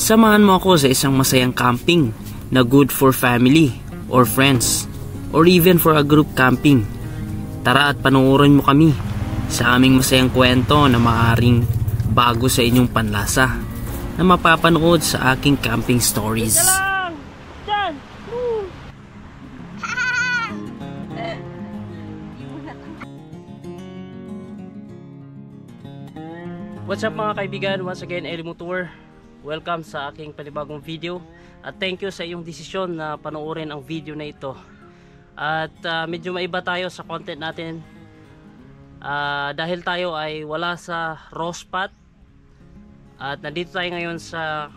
Samahan mo ako sa isang masayang camping na good for family or friends or even for a group camping. Tara at panoorin mo kami sa aming masayang kwento na maaaring bago sa inyong panlasa na mapapanood sa aking camping stories. What's up mga kaibigan? Once again, Eli Motor. Welcome sa aking panibagong video. At thank you sa iyong desisyon na panoorin ang video na ito. At medyo maiba tayo sa content natin. Dahil tayo ay wala sa raw spot. At nandito tayo ngayon sa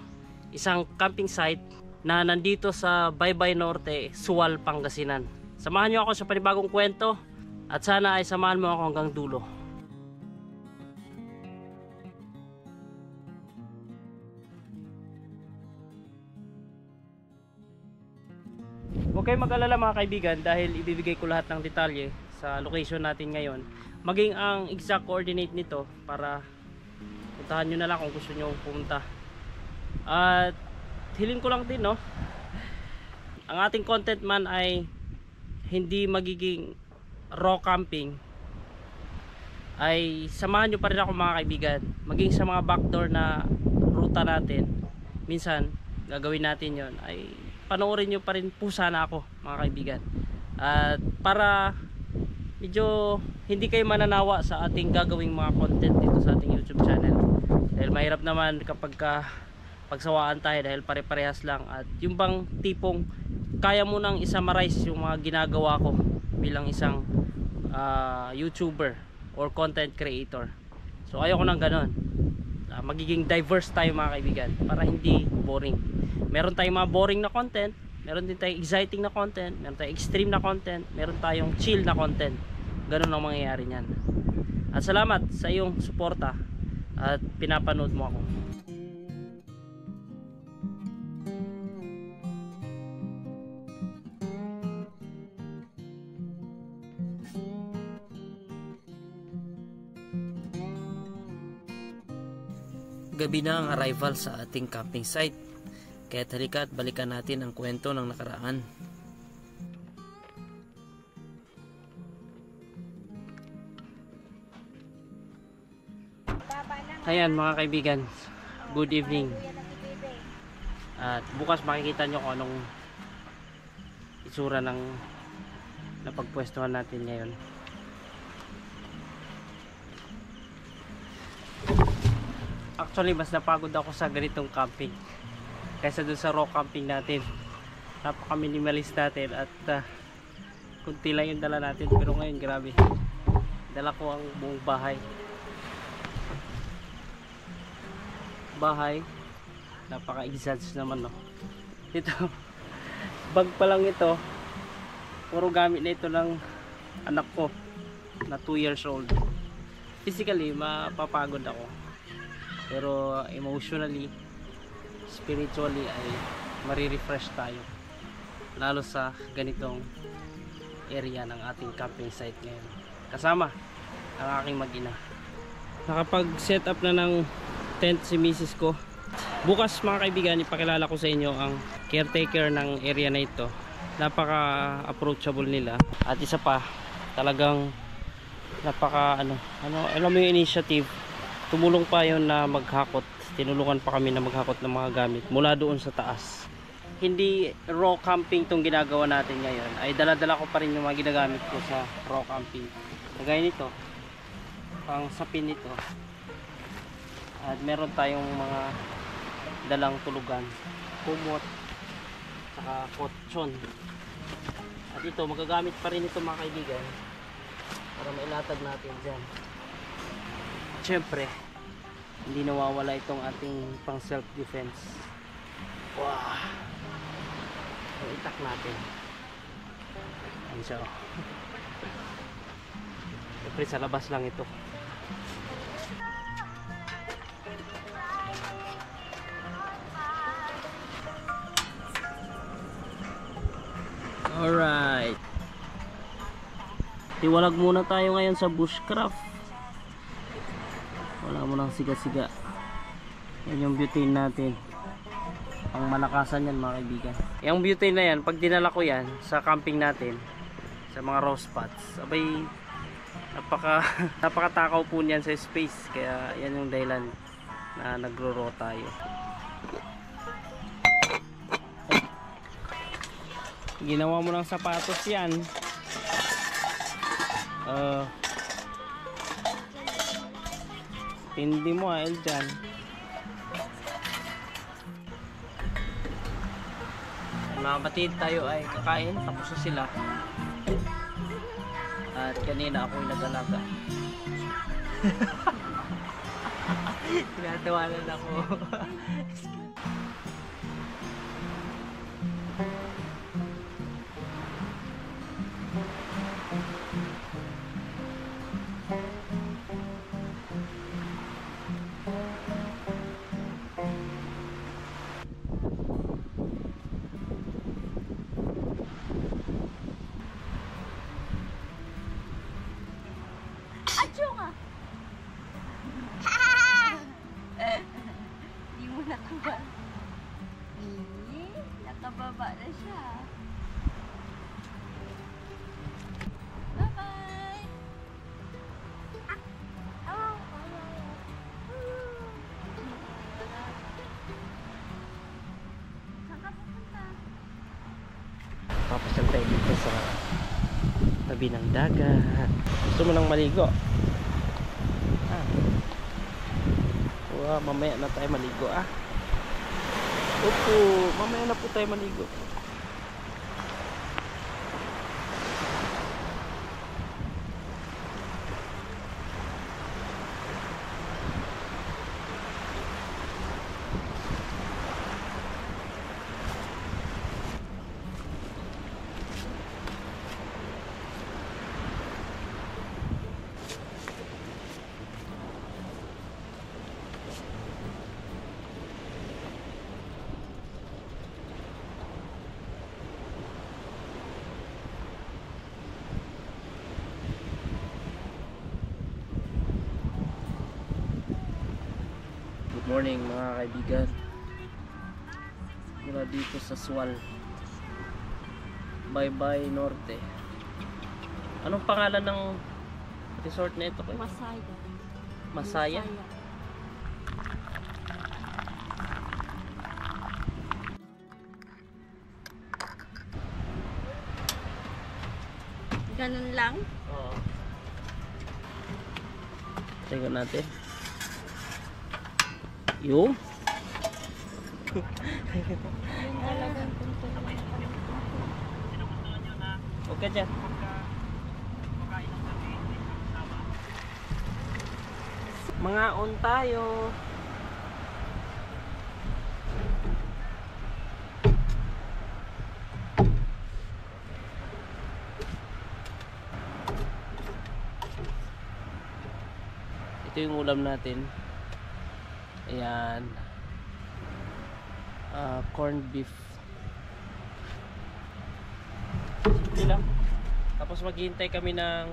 isang camping site na nandito sa Baybay Norte, Sual, Pangasinan. Samahan niyo ako sa panibagong kwento. At sana ay samahan mo ako hanggang dulo. Huwag kayong mag-alala mga kaibigan dahil ibibigay ko lahat ng detalye sa location natin ngayon. Maging ang exact coordinate nito para puntahan nyo na lang kung gusto nyo pumunta. At hiling ko lang din, no? Ang ating content man ay hindi magiging raw camping. Ay samahan nyo pa rin ako mga kaibigan. Maging sa mga backdoor na ruta natin. Minsan gagawin natin yon ay panoorin nyo pa rin po sana ako mga kaibigan. At para medyo hindi kayo mananawa sa ating gagawing mga content dito sa ating YouTube channel. Dahil mahirap naman kapag pagsawaan tayo dahil pare-parehas lang. At yung bang tipong kaya mo nang i-summarize yung mga ginagawa ko bilang isang YouTuber or content creator. So ayoko nang ganon. Magiging diverse tayo mga kaibigan para hindi boring. Meron tayong mga boring na content, meron din tayong exciting na content, meron tayong extreme na content, meron tayong chill na content. Ganun ang mangyayari niyan. At salamat sa iyong suporta at pinapanood mo ako. Gabi na ang arrival sa ating camping site. Kaya halika at balikan natin ang kwento ng nakaraan. Ayan mga kaibigan, good evening. At bukas makikita nyo kung anong itsura ng napagpwestuhan natin ngayon. Actually mas napagod ako sa ganitong camping kaysa dun sa raw camping natin. Napaka minimalist natin at kunti lang yung dala natin, pero ngayon grabe, dala ko ang buong bahay. Napaka exhaust naman, no? Ito bag pa lang ito, puro gamit na ito ng anak ko na 2 years old. Physically mapapagod ako, pero emotionally, spiritually ay marirefresh tayo, lalo sa ganitong area ng ating camping site ngayon. Kasama ang aking mag-ina. Nakapag set up na ng tent si misis ko. Bukas mga kaibigan, ipakilala ko sa inyo ang caretaker ng area na ito. Napaka approachable nila. At isa pa, talagang napaka alam mo yung initiative. Tumulong pa yon na maghakot. Tinulungan pa kami na maghakot ng mga gamit mula doon sa taas. Hindi raw camping tong ginagawa natin ngayon. Ay dala-dala ko pa rin yung mga ginagamit ko sa raw camping. Kagaya nito, pang sapin nito. At meron tayong mga dalang tulugan, kumot, saka kotson. At ito, magagamit pa rin ito mga kaibigan para mailatag natin dyan. Siyempre, hindi nawawala itong ating pang self defense. Wow, so, itak natin. Ayan siya. Siyempre sa labas lang ito. Alright, tiwalag muna tayo ngayon sa bushcraft. Wala mo nang siga-siga. Yan yung butane natin. Pang malakasan yan mga kaibigan. Yung butane na yan, pag dinala ko yan sa camping natin, sa mga raw spots, abay, napakatakaw po niyan sa space. Kaya yan yung dahilan na nagro-raw tayo. Ginawa mo ng sapatos yan. Hindi mo El dyan. Mga batid, tayo ay kakain, tapos na sila. At kanina ako'y nag-alaga. Tinatawanan ako. Di mo nakaba. Nakababa na siya. Bye-bye! Saan ka pupunta? Papasyal tayo dito sa tabi ng dagat. Gusto mo nang maligo? Mamaya na tayo maligo Opo, mamaya na po tayo maligo. Good morning mga kaibigan. Mula dito sa Sual, Baybay Norte. Anong pangalan ng resort na ito? Masaya. Masaya? Ganun lang? Oo. Tingnan natin. Yung okay dyan. Mga on tayo. Ito yung ulam natin. Ayan. Corned beef. Simple lang. Tapos maghihintay kami ng,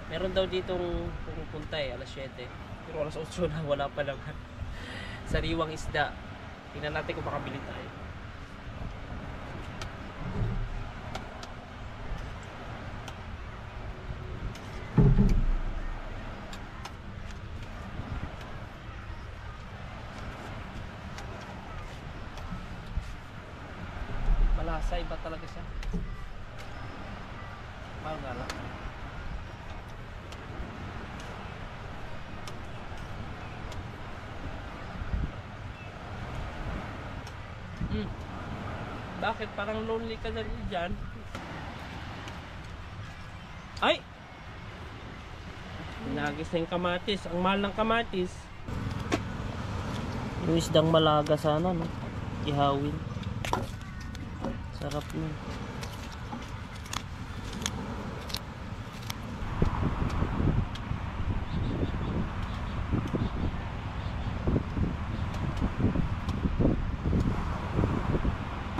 meron daw ditong pupunta alas 7. Pero alas 8 na, wala pa lang. Sariwang isda. Tingnan natin kung makabili tayo. Malasa, iba talaga siya. Parang nga lang. Bakit? Parang lonely ka na rin dyan. Ay! Pinagis na yung kamatis. Ang mahal ng kamatis. Yung isdang malaga sana, no? Ihawin. Sarap nun.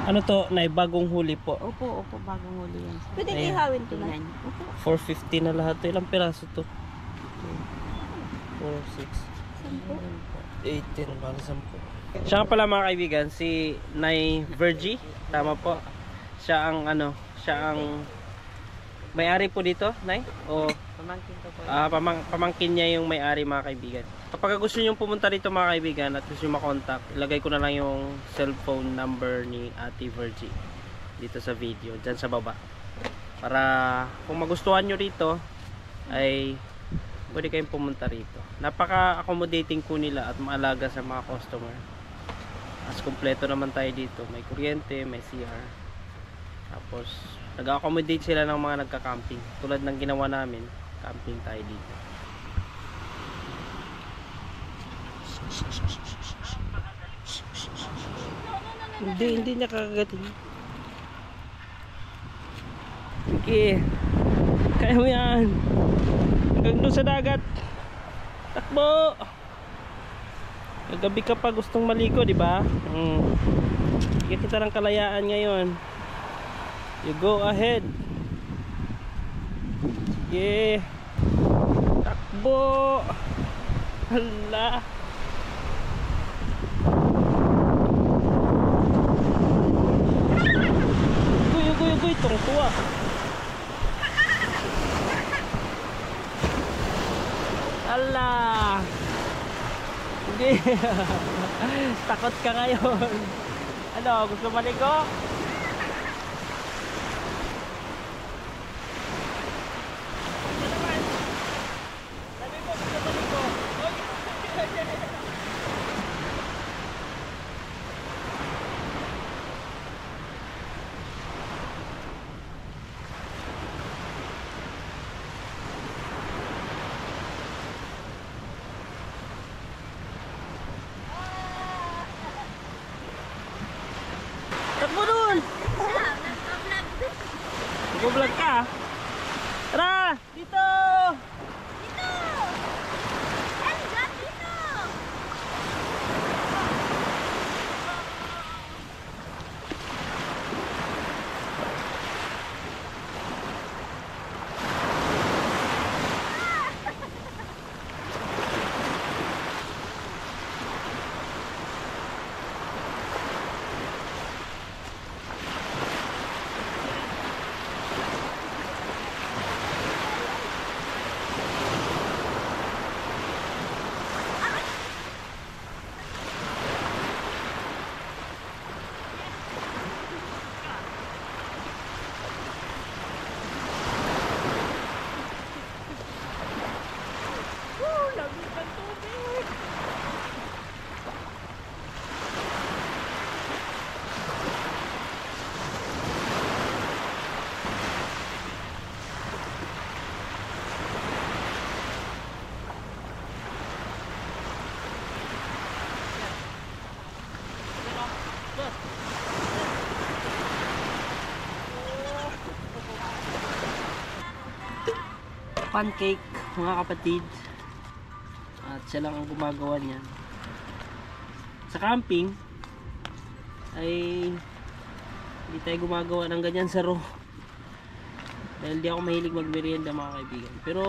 Ano to? Bagong huli po. Opo, bagong huli yan. Pwede Ayan. ihawin to na. Opo. 450 na lahat to. Ilang piraso to? 4, 6. 18 para 10. Siya nga pala mga kaibigan, si Nay Virgie. Tama po. Siya ang siya ang may-ari po dito, Nay? O Pamangkin ko po. pamangkin niya yung may-ari mga kaibigan. Kapag gusto niyo pumunta dito mga kaibigan at gusto niyo makontak, ilagay ko na lang yung cellphone number ni Ate Virgie dito sa video, dyan sa baba. Para kung magustuhan nyo rito, ay pwede kayong pumunta rito. Napaka-accommodating po nila at maalaga sa mga customer. As kompleto naman tayo dito. May kuryente, may CR. Tapos, nag-accommodate sila ng mga nagka-camping. Tulad ng ginawa namin, camping tayo dito. Hindi niya kakagatin. Okay. Kaya mo yan. Hanggang doon sa dagat. Takbo. Kagabi ka pa gustong maligo, di ba? Bigyan kita ng kalayaan ngayon. You go ahead. Sige. Takbo. Hala. Ugoy, tungtuwa. Hala. Sige. Takot ka ngayon. Ano, gusto maligo? Takbo dun! Nag-vlog ka? Tara! Dito! Pancake mga kapatid, at siya lang ang gumagawa niyan. Sa camping ay hindi tayo gumagawa ng ganyan sa raw dahil di ako mahilig magmerienda mga kaibigan, pero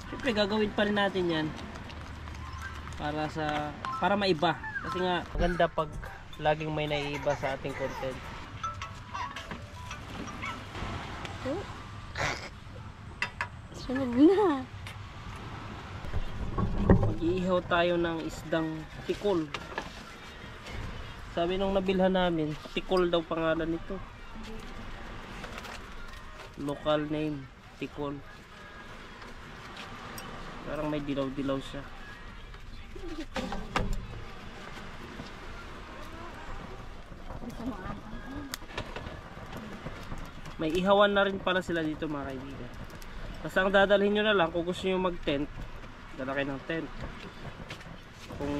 syempre gagawin pa rin natin yan para maiba, kasi nga maganda pag laging may naiiba sa ating content. Sunog na. Mag-iihaw tayo ng isdang tikol. Sabi nung nabilhan namin, tikol daw pangalan nito. Local name, tikol. Parang may dilaw-dilaw siya. May ihawan na rin pala sila dito mga kaibigan. Basta ang dadalhin nyo na lang kung gusto nyo mag-tent, dala kayo ng tent. Kung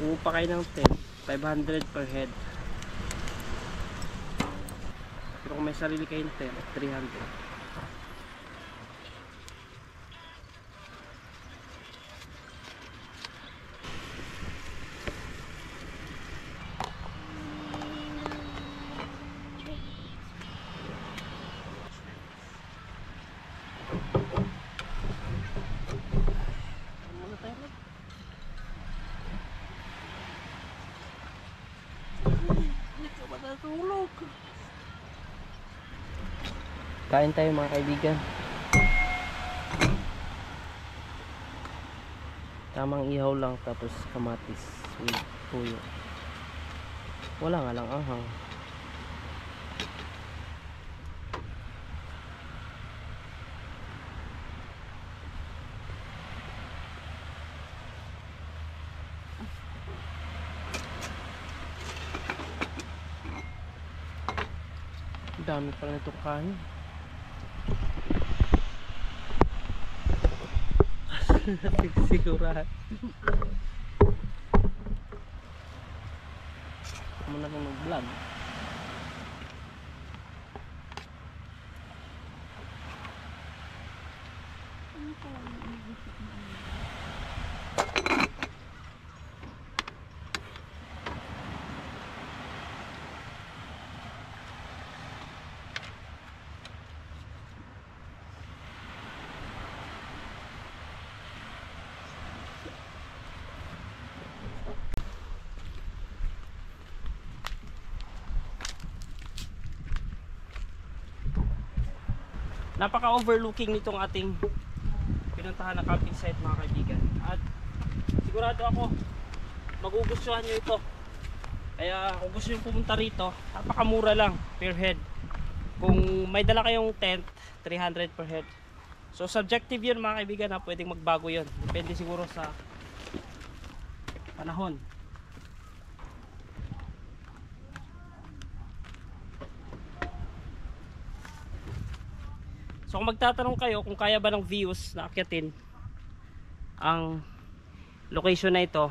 uupa kayo ng tent, 500 per head. Pero kung may sarili kayong tent, 300. Kain tayo mga kaibigan. Tamang ihaw lang tapos kamatis with tuyo. Wala nga lang anghang. Dami pala nitong kanin. Sigurado. Muna kang mag-vlog. Napaka-overlooking nitong ating pinuntahan na camping site mga kaibigan. At sigurado ako magugustuhan nyo ito. Kaya kung gusto nyo pumunta rito, napakamura lang per head. Kung may dala kayong tent, 300 per head. So subjective yun mga kaibigan, na pwedeng magbago yun. Depende siguro sa panahon. So kung magtatanong kayo kung kaya ba ng views na akyatin ang location na ito,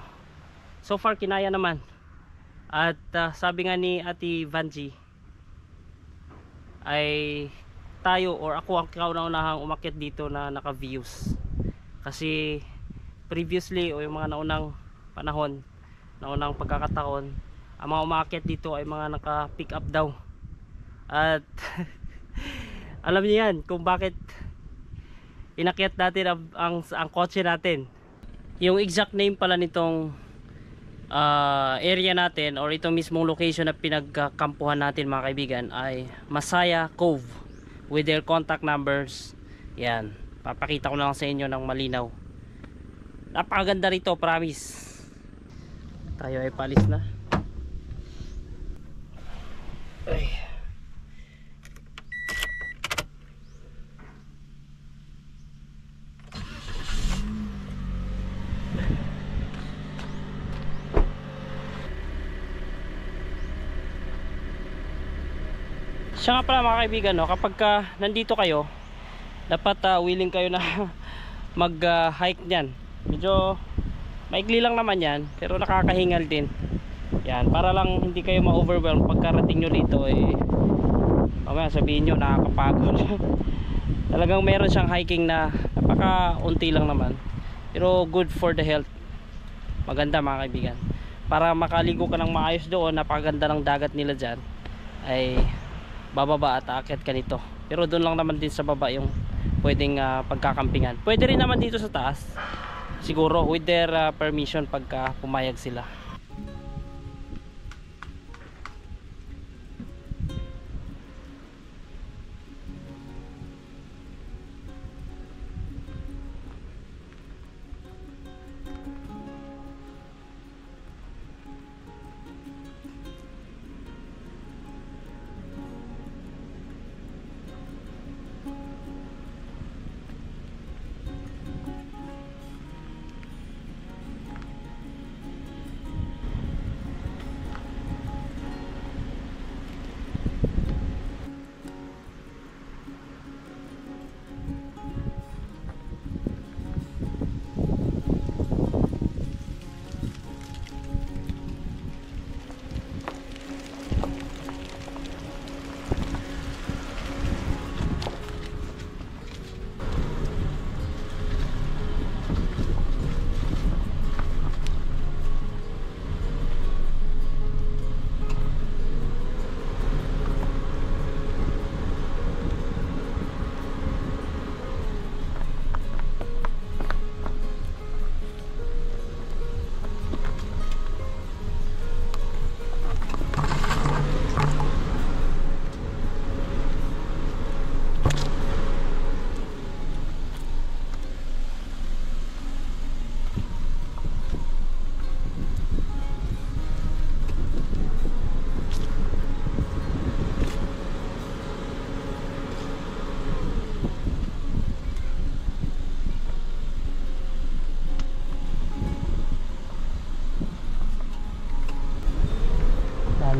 so far kinaya naman. At sabi nga ni Ate Vanji ay tayo or ako ang kauna-unahang umakyat dito na naka views. Kasi previously o yung mga naunang panahon, naunang pagkakataon, ang mga umakyat dito ay mga naka pick up daw. At alam niyo yan kung bakit inakyat natin ang kotse natin. Yung exact name pala nitong area natin or itong mismong location na pinagkampuhan natin mga kaibigan ay Masaya Cove with their contact numbers. Yan, papakita ko na lang sa inyo ng malinaw. Napakaganda rito, promise. Tayo ay palis na. Ay. Siya nga pala mga kaibigan, no, kapag nandito kayo, dapat willing kayo na mag-hike dyan. Medyo maikli lang naman yan, pero nakakahingal din. Yan, para lang hindi kayo ma-overwhelm pagkarating nyo rito. Mamaya sabihin nyo nakakapagod. Talagang meron siyang hiking na napaka-unti lang naman, pero good for the health. Maganda mga kaibigan. Para makaligo ka ng maayos doon, napakaganda ng dagat nila dyan, ay bababa at aakyat ka nito. Pero doon lang naman din sa baba yung pwedeng pagkakampingan. Pwede rin naman dito sa taas siguro with their permission pagka pumayag sila.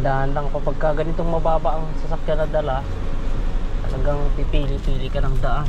Dahan-dahan lang kapag ka ganitong mababa ang sasakyan na dala, talagang pipili-pili ka ng daan.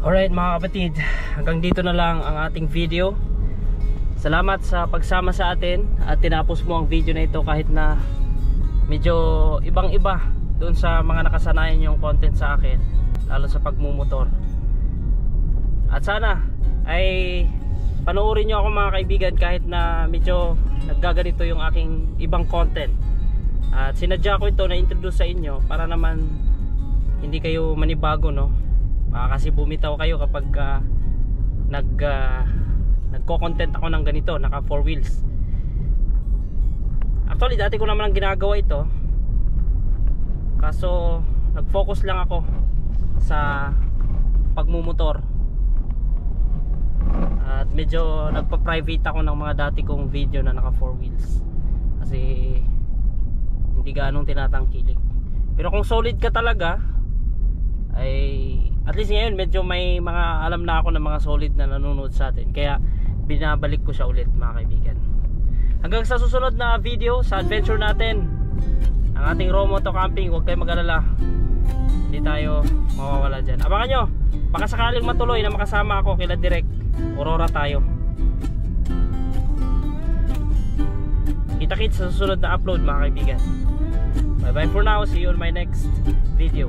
Alright mga kapatid, hanggang dito na lang ang ating video. Salamat sa pagsama sa atin at tinapos mo ang video na ito kahit na medyo ibang iba doon sa mga nakasanayan yung content sa akin, lalo sa pagmumotor. At sana ay panoorin nyo ako mga kaibigan kahit na medyo naggaganito yung aking ibang content. At sinadya ko ito na introduce sa inyo para naman hindi kayo manibago, no? Kasi bumitaw kayo kapag nagko-content ako ng ganito, naka 4 wheels. Actually dati ko naman ang ginagawa ito, kaso nag-focus lang ako sa pagmumotor at medyo nagpa-private ako ng mga dati kong video na naka 4 wheels kasi hindi ganong tinatangkilik. Pero kung solid ka talaga ay at least ngayon medyo may mga alam na ako ng mga solid na nanonood sa atin, kaya binabalik ko siya ulit mga kaibigan. Hanggang sa susunod na video sa adventure natin, ang ating Raw Moto Camping, huwag kayong mag-alala, hindi tayo mawawala dyan. Abangan nyo, baka sakaling matuloy na makasama ako kila Direk Aurora tayo. Kita-kits sa susunod na upload mga kaibigan. Bye bye for now, see you on my next video.